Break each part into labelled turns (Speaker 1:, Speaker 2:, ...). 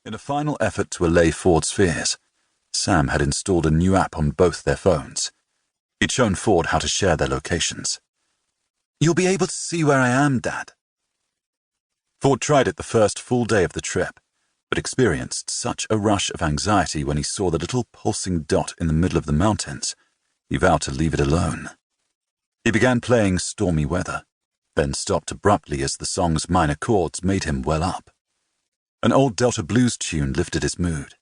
Speaker 1: In a final effort to allay Ford's fears, Sam had installed a new app on both their phones. He'd shown Ford how to share their locations. "You'll be able to see where I am, Dad." Ford tried it the first full day of the trip, but experienced such a rush of anxiety when he saw the little pulsing dot in the middle of the mountains, he vowed to leave it alone. He began playing Stormy Weather, then stopped abruptly as the song's minor chords made him well up. An old Delta blues tune lifted his mood.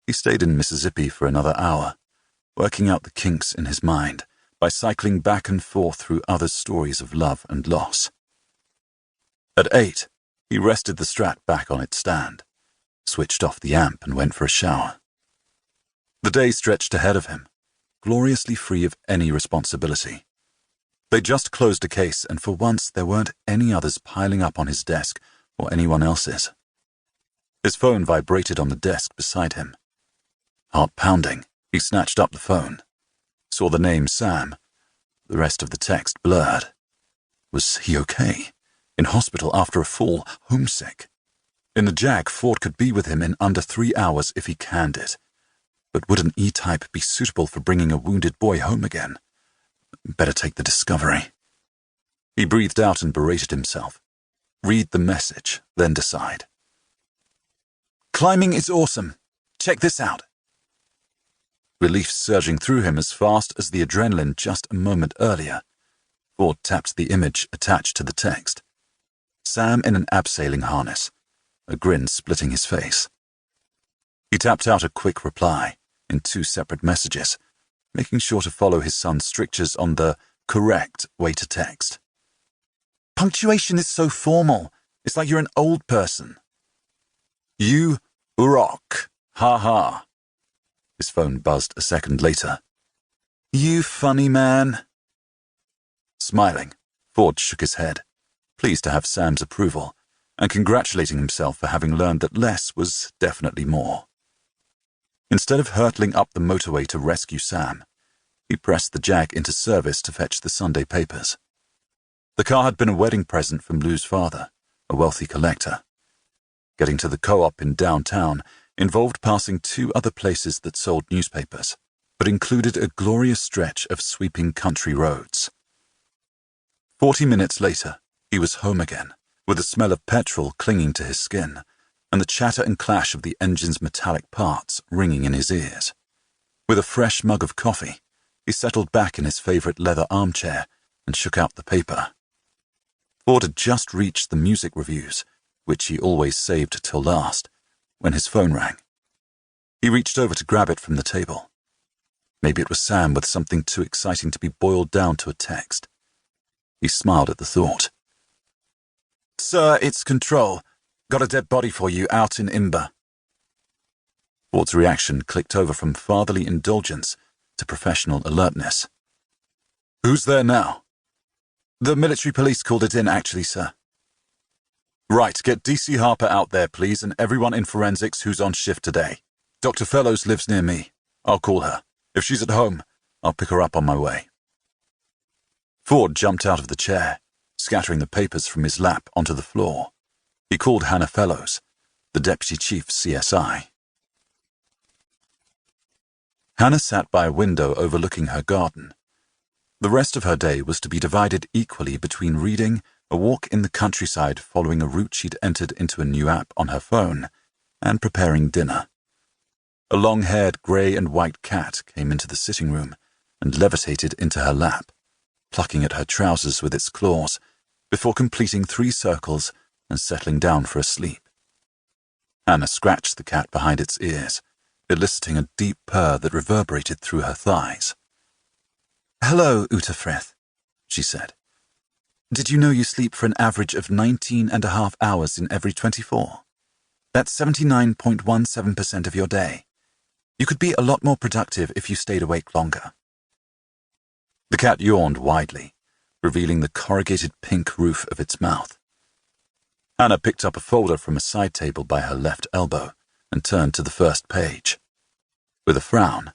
Speaker 1: He stayed in Mississippi for another hour, working out the kinks in his mind by cycling back and forth through others' stories of love and loss. At 8, he rested the Strat back on its stand, switched off the amp and went for a shower. The day stretched ahead of him, gloriously free of any responsibility. They just closed a case, and for once there weren't any others piling up on his desk or anyone else's. His phone vibrated on the desk beside him. Heart pounding, he snatched up the phone, saw the name Sam, the rest of the text blurred. Was he okay? In hospital after a fall, homesick? In the Jag, Ford could be with him in under 3 hours if he canned it. But would an E-type be suitable for bringing a wounded boy home again? Better take the Discovery. He breathed out and berated himself. Read the message, then decide. "Climbing is awesome. Check this out." Relief surging through him as fast as the adrenaline just a moment earlier, Ford tapped the image attached to the text. Sam in an abseiling harness, a grin splitting his face. He tapped out a quick reply in 2 separate messages, making sure to follow his son's strictures on the correct way to text. "Punctuation is so formal. It's like you're an old person." "You rock. Ha ha." His phone buzzed a second later. "You funny man." Smiling, Ford shook his head, pleased to have Sam's approval, and congratulating himself for having learned that less was definitely more. Instead of hurtling up the motorway to rescue Sam, he pressed the Jag into service to fetch the Sunday papers. The car had been a wedding present from Lou's father, a wealthy collector. Getting to the co-op in downtown involved passing 2 other places that sold newspapers, but included a glorious stretch of sweeping country roads. 40 minutes later, he was home again, with the smell of petrol clinging to his skin, and the chatter and clash of the engine's metallic parts ringing in his ears. With a fresh mug of coffee, he settled back in his favorite leather armchair and shook out the paper. Ford had just reached the music reviews, which he always saved till last, when his phone rang. He reached over to grab it from the table. Maybe it was Sam with something too exciting to be boiled down to a text. He smiled at the thought. "Sir, it's Control. Got a dead body for you out in Imber." Ford's reaction clicked over from fatherly indulgence to professional alertness. "Who's there now?" "The military police called it in, actually, sir." "Right, get DC Harper out there, please, and everyone in forensics who's on shift today. Dr. Fellows lives near me. I'll call her. If she's at home, I'll pick her up on my way." Ford jumped out of the chair, scattering the papers from his lap onto the floor. He called Hannah Fellows, the deputy chief CSI. Hannah sat by a window overlooking her garden. The rest of her day was to be divided equally between reading, a walk in the countryside following a route she'd entered into a new app on her phone, and preparing dinner. A long-haired grey and white cat came into the sitting room and levitated into her lap, plucking at her trousers with its claws, before completing 3 circles and settling down for a sleep. Hannah scratched the cat behind its ears, eliciting a deep purr that reverberated through her thighs. "Hello, Utafrith," she said. "Did you know you sleep for an average of 19.5 hours in every 24? That's 79.17% of your day. You could be a lot more productive if you stayed awake longer." The cat yawned widely, revealing the corrugated pink roof of its mouth. Hannah picked up a folder from a side table by her left elbow and turned to the first page. With a frown,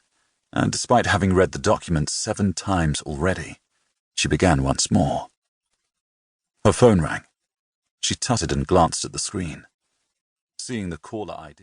Speaker 1: and despite having read the document 7 times already, she began once more. Her phone rang. She tutted and glanced at the screen. Seeing the caller ID.